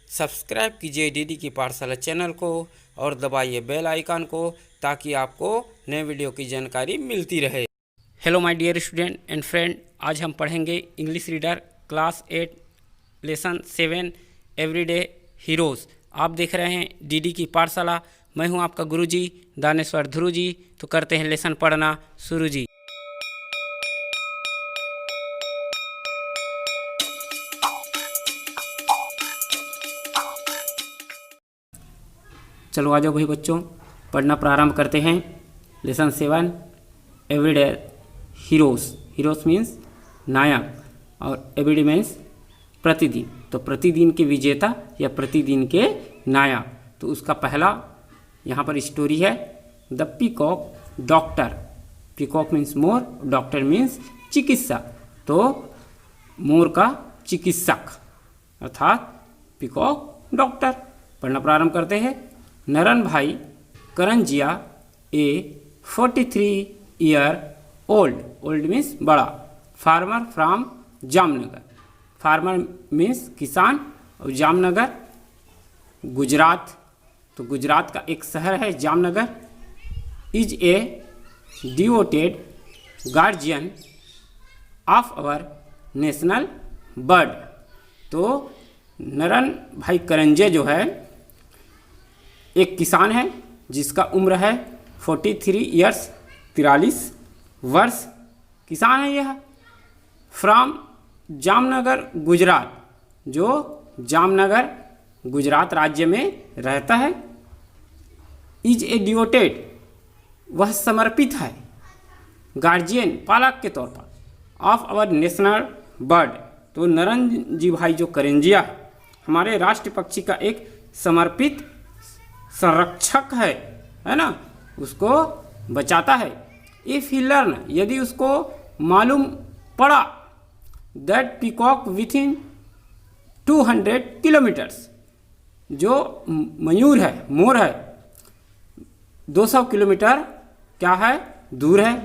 Subscribe कीजिए DD की पाठशाला चैनल को और दबाइए बेल आइकन को ताकि आपको नए वीडियो की जानकारी मिलती रहे। Hello my dear student and friend, आज हम पढ़ेंगे English reader class 8 lesson 7 everyday Heroes. आप देख रहे हैं डीडी की पाठशाला। मैं हूं आपका गुरुजी दानेश्वर ध्रुव जी। तो करते हैं लेसन पढ़ना शुरू जी। चलो आ जाओ भाई बच्चों, पढ़ना प्रारंभ करते हैं। Lesson 7 everyday heroes. Heroes means नायक और एवरीडे मीन्स प्रतिदिन। तो प्रतिदिन के विजेता या प्रतिदिन के नायक। तो उसका पहला यहाँ पर स्टोरी है the peacock doctor. Peacock means more, doctor means चिकित्सा। तो मोर का चिकित्सक अर्थात पीकॉक डॉक्टर। पढ़ना प्रारंभ करते हैं। नरन भाई करंजिया ए 43 ईयर ओल्ड। ओल्ड मीन्स बड़ा। Farmer from Jamnagar. Farmer means किसान और जामनगर गुजरात। तो गुजरात का एक शहर है Jamnagar. Is a devoted guardian of our national bird. तो नरन भाई करंजिया जो है एक किसान है जिसका उम्र है 43 ईयर्स 43 वर्ष। किसान है यह। फ्रॉम जामनगर गुजरात, जो जामनगर गुजरात राज्य में रहता है। इज ए डिवोटेड, वह समर्पित है। गार्जियन पालक के तौर पर। ऑफ आवर नेशनल बर्ड, तो नरन जी भाई जो करंजिया हमारे राष्ट्रीय पक्षी का एक समर्पित संरक्षक है ना, उसको बचाता है। इफ ही लर्न, यदि उसको मालूम पड़ा that peacock with in 200 kilometres, जो मयूर है मोर है 200 किलोमीटर क्या है दूर है।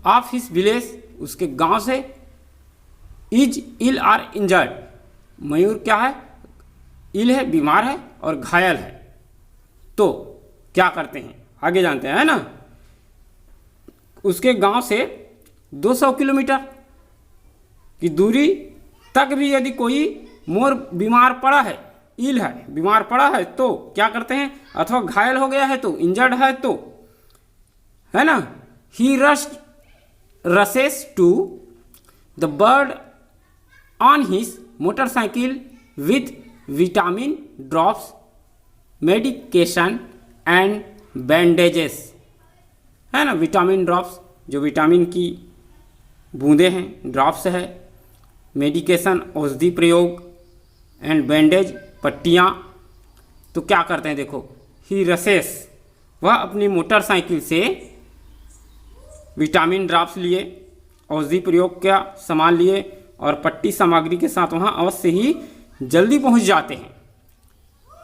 ऑफ हिस विलेज, उसके गांव से। इज इल आर इंजर्ड, मयूर क्या है इल है बीमार है और घायल है। तो क्या करते हैं आगे जानते हैं ना। उसके गांव से 200 किलोमीटर की दूरी तक भी यदि कोई मोर बीमार पड़ा है, इल है बीमार पड़ा है, तो क्या करते हैं, अथवा घायल हो गया है तो इंजर्ड है तो, है ना। He rushes to the bird on his motorcycle with vitamin drops medication and bandages, है ना। विटामिन ड्रॉप्स, जो विटामिन की बूंदें हैं, ड्रॉप्स है। मेडिकेशन औषधि प्रयोग, एंड बैंडेज पट्टियाँ। तो क्या करते हैं देखो, ही रसेस, वह अपनी मोटरसाइकिल से विटामिन ड्रॉप्स लिए, औषधि प्रयोग का सामान लिए और पट्टी सामग्री के साथ वहाँ अवश्य ही जल्दी पहुँच जाते हैं।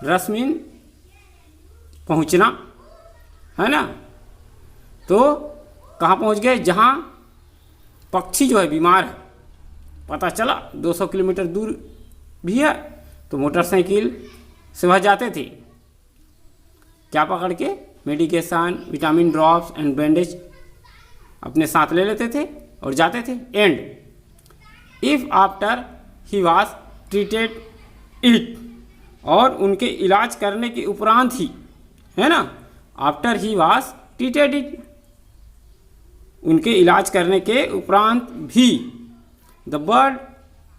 रस मीन पहुंचना, है ना। तो कहाँ पहुंच गए, जहाँ पक्षी जो है बीमार है, पता चला 200 किलोमीटर दूर भी है, तो मोटरसाइकिल से वह जाते थे क्या पकड़ के, medication vitamin drops and bandage अपने साथ ले लेते थे और जाते थे। And if after he was treated it, और उनके इलाज करने के उपरांत ही, है ना, after he was treated it, उनके इलाज करने के उपरांत भी, the bird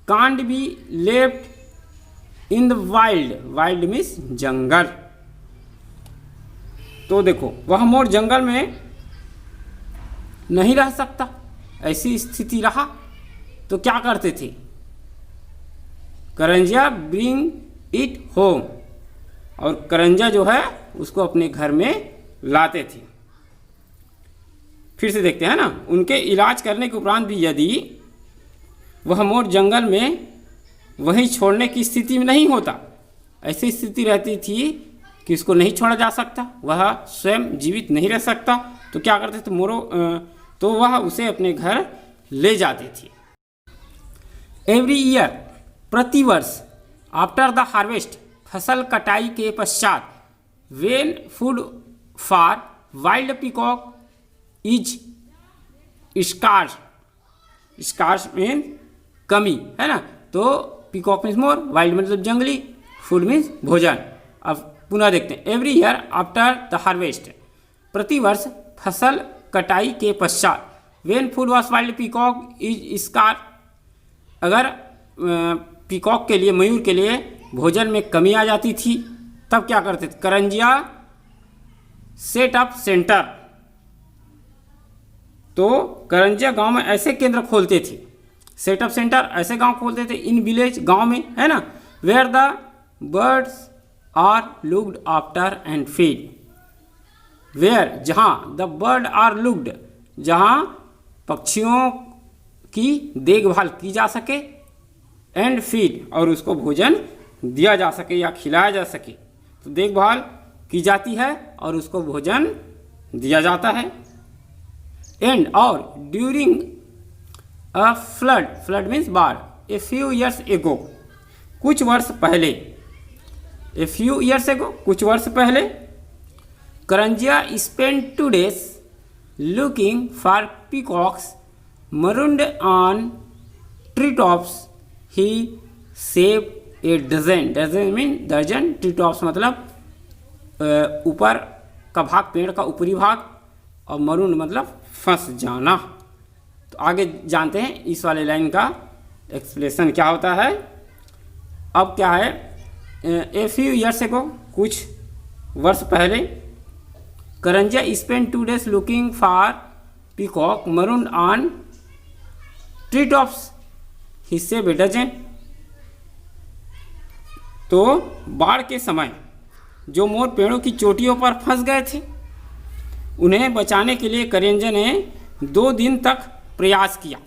can't be left in the wild. Wild means जंगल। तो देखो वह मोर जंगल में नहीं रह सकता, ऐसी स्थिति रहा तो क्या करते थे, करंजिया ब्रिंग इट होम, और करंजा जो है उसको अपने घर में लाते थे। फिर से देखते हैं ना, उनके इलाज करने के उपरांत भी यदि वह मोर जंगल में वहीं छोड़ने की स्थिति में नहीं होता, ऐसी स्थिति रहती थी कि उसको नहीं छोड़ा जा सकता, वह स्वयं जीवित नहीं रह सकता, तो क्या करते थे तो वह उसे अपने घर ले जाते थे। एवरी ईयर, प्रतिवर्ष, आफ्टर द हार्वेस्ट, फसल कटाई के पश्चात when food for wild peacock is scarce, scarce mean कमी, है ना। तो पीकॉक मीन्स मोर, वाइल्ड मतलब जंगली, फूड मीन्स भोजन। अब पुनः देखते हैं, every year after the harvest, प्रतिवर्ष फसल कटाई के पश्चात, when food was wild peacock is scar, अगर पीकॉक के लिए, मयूर के लिए भोजन में कमी आ जाती थी तब क्या करते थे, करंजिया सेट अप सेंटर, तो करंजिया गांव में ऐसे केंद्र खोलते थे, सेटअप सेंटर ऐसे गांव खोलते थे, इन विलेज गांव में, है ना, where the birds are looked after and feed, where जहाँ, द बर्ड आर लुक्ड जहाँ पक्षियों की देखभाल की जा सके, एंड फीड और उसको भोजन दिया जा सके या खिलाया जा सके, तो देखभाल की जाती है और उसको भोजन दिया जाता है। एंड और during a flood, flood means बाढ़, ए फ्यू ईयर्स एगो, कुछ वर्ष पहले, ए फ्यू ईयर्स एगो कुछ वर्ष पहले, Karanjia spend 2 days looking for peacocks marooned on treetops, he saved a dozen, dozen mean दर्जन, treetops मतलब ऊपर का भाग, पेड़ का ऊपरी भाग, और मरून मतलब फंस जाना। तो आगे जानते हैं इस वाले लाइन का एक्सप्लेनेशन क्या होता है। अब क्या है, ए फ्यू ईयर्स को कुछ वर्ष पहले, Karanjia spend 2 days looking for peacock maroon on tree tops, हिस्से बेडजन, तो बाढ़ के समय जो मोर पेड़ों की चोटियों पर फंस गए थे उन्हें बचाने के लिए करंजिया ने 2 दिन तक प्रयास किया।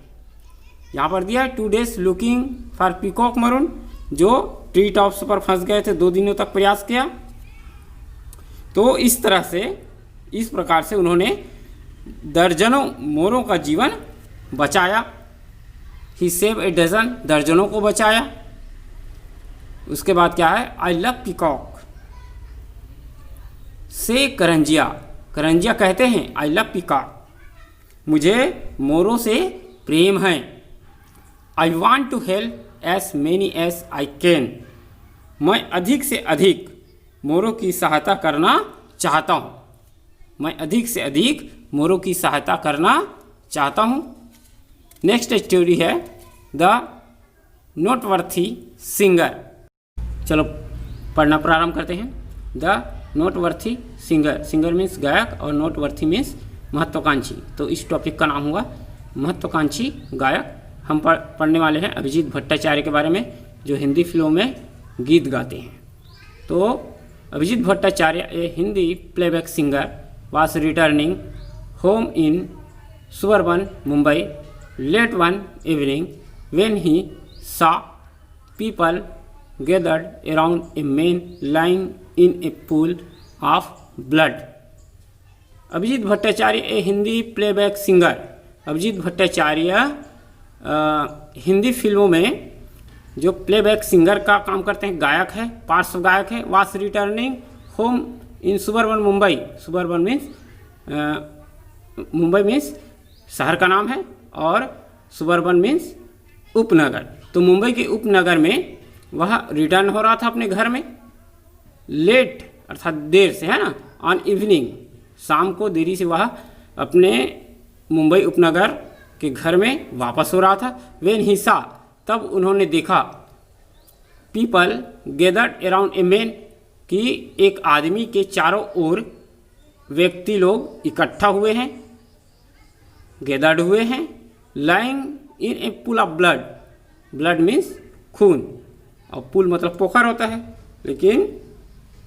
यहाँ पर दिया है 2 days looking for peacock maroon, जो ट्री टॉप्स पर फंस गए थे 2 दिनों तक प्रयास किया। तो इस तरह से, इस प्रकार से उन्होंने दर्जनों मोरों का जीवन बचाया। ही सेव ए डजन, दर्जनों को बचाया। उसके बाद क्या है, आई लव पीकॉक से करंजिया, करंजिया कहते हैं आई लव पीकॉक, मुझे मोरों से प्रेम है। I want to help as many as I can, मैं अधिक से अधिक मोरों की सहायता करना चाहता हूँ, मैं अधिक से अधिक मोरों की सहायता करना चाहता हूँ। नेक्स्ट स्टोरी है द नोटवर्थी सिंगर। चलो पढ़ना प्रारंभ करते हैं। द नोटवर्थी सिंगर, सिंगर मीन्स गायक और नोटवर्थी मीन्स महत्वाकांक्षी, तो इस टॉपिक का नाम हुआ महत्वाकांक्षी गायक। हम पढ़ने वाले हैं अभिजीत भट्टाचार्य के बारे में, जो हिंदी फिल्मों में गीत गाते हैं। तो Abhijeet Bhattacharya a Hindi playback singer was returning home in suburban Mumbai late one evening when he saw people gathered around a man lying in a pool of blood. Abhijeet Bhattacharya a Hindi playback singer, Abhijeet Bhattacharya Hindi फिल्मों में जो प्लेबैक सिंगर का काम करते हैं, गायक है, पार्श्व गायक है। was returning home in suburban Mumbai, suburban means Mumbai means शहर का नाम है, और सुबर्बन मीन्स उपनगर। तो मुंबई के उपनगर में वह रिटर्न हो रहा था अपने घर में, लेट अर्थात देर से, है ना, ऑन इवनिंग, शाम को देरी से वह अपने मुंबई उपनगर के घर में वापस हो रहा था। वेन ही सा, तब उन्होंने देखा, people gathered around a man, कि एक आदमी के चारों ओर व्यक्ति लोग इकट्ठा हुए हैं, गैदर्ड हुए हैं। Lying in A pool of blood, blood means खून, और पूल मतलब पोखर होता है, लेकिन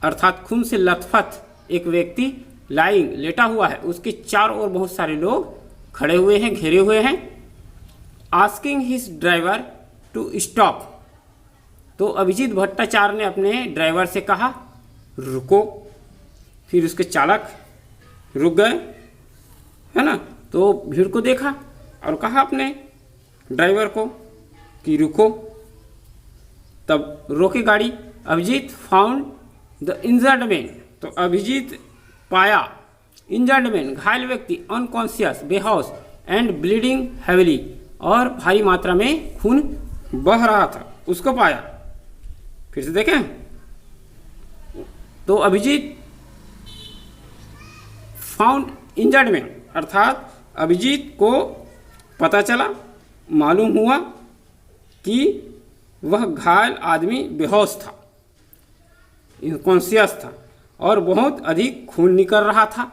अर्थात खून से लथपथ एक व्यक्ति लाइंग लेटा हुआ है, उसके चारों ओर बहुत सारे लोग खड़े हुए हैं, घेरे हुए हैं। Asking his driver to stop, तो अभिजीत भट्टाचार्य ने अपने ड्राइवर से कहा रुको, फिर उसके चालक रुक गए, है ना। तो भीड़ को देखा और कहा अपने ड्राइवर को कि रुको, तब रोके गाड़ी, Abhijeet found the injured man, तो अभिजीत पाया इंजर्ड मैन घायल व्यक्ति अनकॉन्शियस बेहोश एंड ब्लीडिंग हैविली, और भारी मात्रा में खून बह रहा था, उसको पाया। फिर से देखें तो अभिजीत फाउंड इंजर्ड मैन, अर्थात अभिजीत को पता चला, मालूम हुआ कि वह घायल आदमी बेहोश था, इनकॉन्शियस था और बहुत अधिक खून निकल रहा था।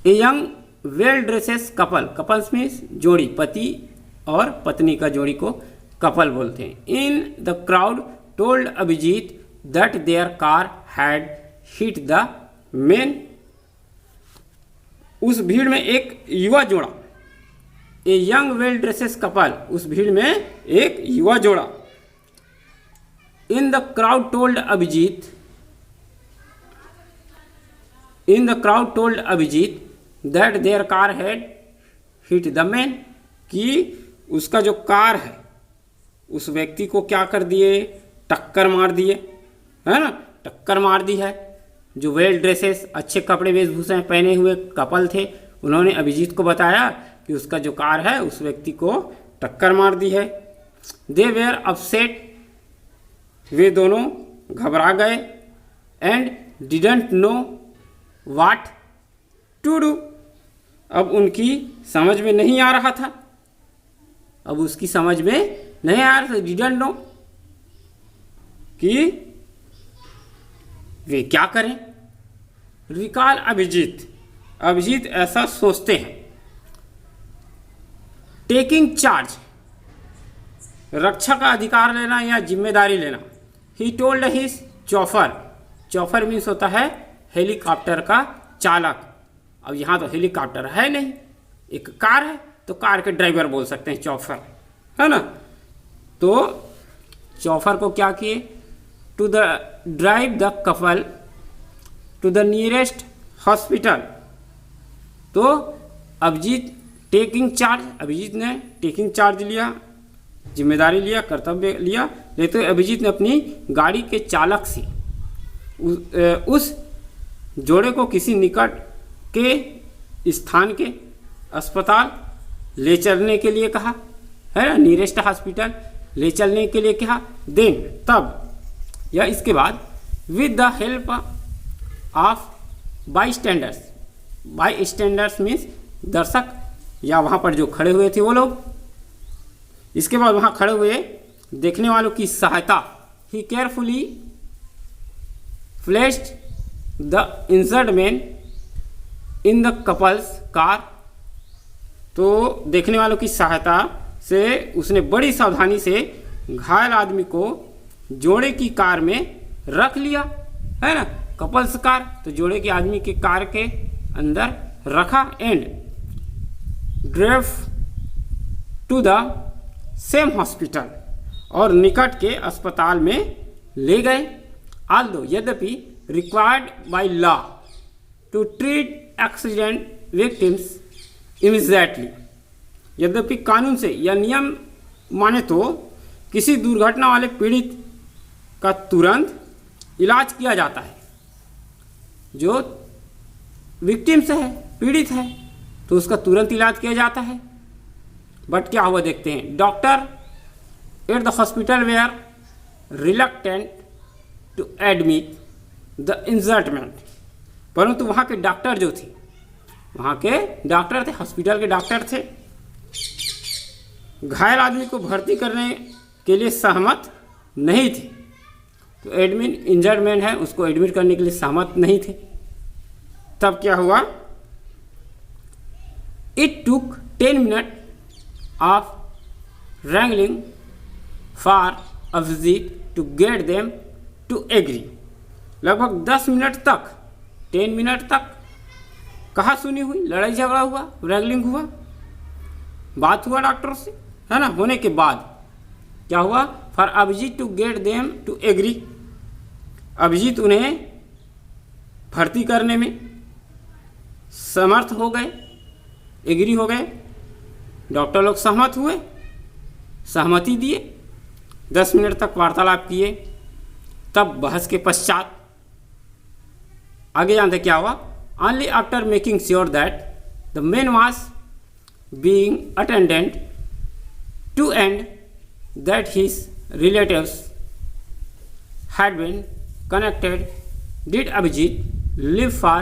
ए young well dressed couple, couples means जोड़ी, पति और पत्नी का जोड़ी को कपल बोलते हैं। In the crowd told Abhijeet that their car had hit the man, उस भीड़ में एक युवा जोड़ा, a young well dressed couple, उस भीड़ में एक युवा जोड़ा। In the crowd told Abhijeet, in the crowd told Abhijeet that their car had hit the man, कि उसका जो कार है उस व्यक्ति को क्या कर दिए, टक्कर मार दिए, है ना, टक्कर मार दी है। जो वेल ड्रेसेस अच्छे कपड़े वेशभूषा पहने हुए कपल थे, उन्होंने अभिजीत को बताया कि उसका जो कार है उस व्यक्ति को टक्कर मार दी है। दे वेयर अपसेट, वे दोनों घबरा गए। And didn't know what to do, अब उनकी समझ में नहीं आ रहा था, अब उसकी समझ में नहीं आ रहा था, डिडंट नो, कि वे क्या करें। रिकॉल अभिजीत, अभिजीत ऐसा सोचते हैं। टेकिंग चार्ज, रक्षा का अधिकार लेना या जिम्मेदारी लेना। ही टोल्ड हिज चौफर, चौफर मीन्स होता है हेलीकॉप्टर का चालक। अब यहाँ तो हेलीकॉप्टर है नहीं, एक कार है, तो कार के ड्राइवर बोल सकते हैं चौफर, है ना। तो चौफर को क्या किए, to the drive the couple to the nearest hospital. तो अभिजीत टेकिंग चार्ज, अभिजीत ने टेकिंग चार्ज लिया, जिम्मेदारी लिया, कर्तव्य लिया, लेते अभिजीत ने अपनी गाड़ी के चालक से उस जोड़े को किसी निकट के स्थान के अस्पताल ले चलने के लिए कहा, है ना, नियरेस्ट हॉस्पिटल ले चलने के लिए कहा। देन, तब या इसके बाद, with the help of by standards, by standards means दर्शक या वहाँ पर जो खड़े हुए थे वो लोग, इसके बाद वहाँ खड़े हुए देखने वालों की सहायता, he carefully placed the injured man in the couple's car. तो देखने वालों की सहायता से उसने बड़ी सावधानी से घायल आदमी को जोड़े की कार में रख लिया, है ना, कपल्स कार, तो जोड़े के आदमी के कार के अंदर रखा। And drive to the same hospital, और निकट के अस्पताल में ले गए। आल्दो, यद्यपि required by law to treat accident victims immediately, यद्यपि कानून से या नियम माने तो किसी दुर्घटना वाले पीड़ित का तुरंत इलाज किया जाता है। जो विक्टिम्स है, पीड़ित है, तो उसका तुरंत इलाज किया जाता है। बट क्या हुआ देखते हैं। Doctor at the hospital were reluctant to admit the injured man, परंतु वहाँ के डॉक्टर जो थे, वहाँ के डॉक्टर थे, हॉस्पिटल के डॉक्टर थे, घायल आदमी को भर्ती करने के लिए सहमत नहीं थे। तो एडमिट, इंजर्ड मैन है, उसको एडमिट करने के लिए सहमत नहीं थे। तब क्या हुआ, it took 10 minute of wrangling for Abhijeet to get them to agree. लगभग 10 मिनट तक, 10 मिनट तक कहाँ सुनी हुई, लड़ाई झगड़ा हुआ, wrangling हुआ, बात हुआ डॉक्टरों से, है ना। होने के बाद क्या हुआ, for Abhijeet to get them to agree, Abhijeet उन्हें भर्ती करने में समर्थ हो गए, एग्री हो गए, डॉक्टर लोग सहमत हुए, सहमति दिए, 10 मिनट तक वार्तालाप किए, तब बहस के पश्चात आगे जानते क्या हुआ, only after making sure that the man was being attended to and that his relatives had been connected did Abhijit leave for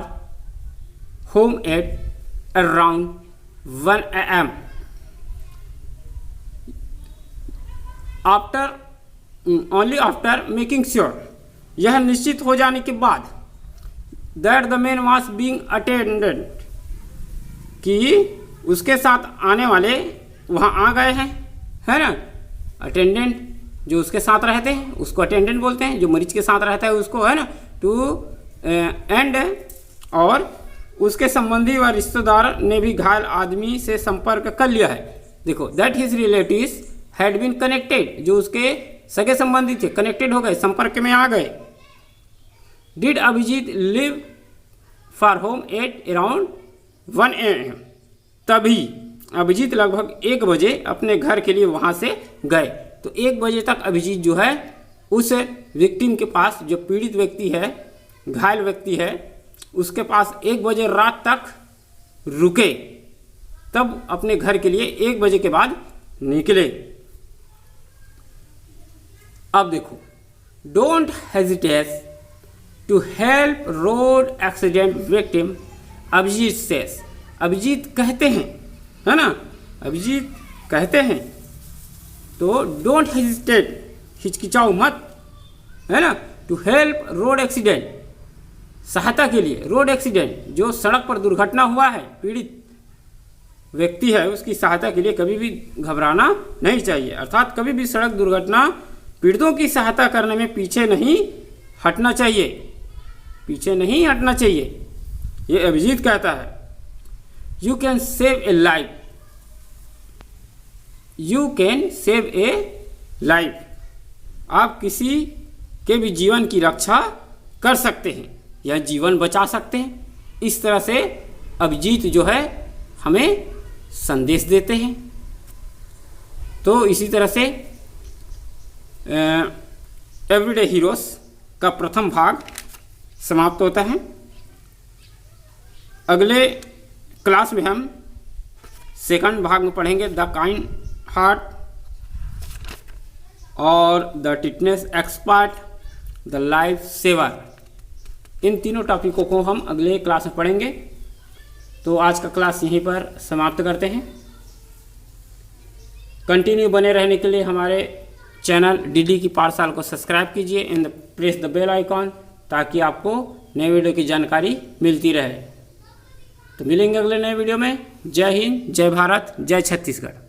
home at around 1 a.m. after only after making sure, यह निश्चित हो जाने के बाद that the man was being attended, कि उसके साथ आने वाले वहाँ आ गए हैं, है ना। अटेंडेंट जो उसके साथ रहते हैं उसको अटेंडेंट बोलते हैं, जो मरीज के साथ रहता है उसको, है ना, टू एंड और उसके संबंधी व रिश्तेदार ने भी घायल आदमी से संपर्क कर लिया है। देखो, that his relatives had been connected, जो उसके सगे संबंधी थे कनेक्टेड हो गए, संपर्क में आ गए। Did Abhijeet leave for home at around 1 AM, तभी अभिजीत लगभग 1 बजे अपने घर के लिए वहाँ से गए। तो 1 बजे तक अभिजीत जो है उस विक्टिम के पास, जो पीड़ित व्यक्ति है, घायल व्यक्ति है, उसके पास 1 बजे रात तक रुके, तब अपने घर के लिए 1 बजे के बाद निकले। अब देखो, don't hesitate to help road accident victim, Abhijeet says, Abhijeet कहते हैं, है ना, अभिजीत कहते हैं। तो डोंट हेजिटेट, हिचकिचाओ मत, है ना, टू हेल्प रोड एक्सीडेंट, सहायता के लिए, रोड एक्सीडेंट जो सड़क पर दुर्घटना हुआ है, पीड़ित व्यक्ति है, उसकी सहायता के लिए कभी भी घबराना नहीं चाहिए। अर्थात कभी भी सड़क दुर्घटना पीड़ितों की सहायता करने में पीछे नहीं हटना चाहिए, पीछे नहीं हटना चाहिए, ये अभिजीत कहता है। You can save A life, you can save A life, आप किसी के भी जीवन की रक्षा कर सकते हैं या जीवन बचा सकते हैं। इस तरह से अभिजीत जो है हमें संदेश देते हैं। तो इसी तरह से एवरीडे हीरोज का प्रथम भाग समाप्त होता है। अगले क्लास में हम सेकंड भाग में पढ़ेंगे द काइंड हार्ट और the tetanus expert, the life saver. इन तीनों टॉपिकों को हम अगले क्लास में पढ़ेंगे। तो आज का क्लास यहीं पर समाप्त करते हैं। कंटिन्यू बने रहने के लिए हमारे चैनल डीडी की पाठशाला को सब्सक्राइब कीजिए and press the bell icon, ताकि आपको नए वीडियो की जानकारी मिलती रहे। तो मिलेंगे अगले नए वीडियो में। जय हिंद, जय भारत, जय छत्तीसगढ़।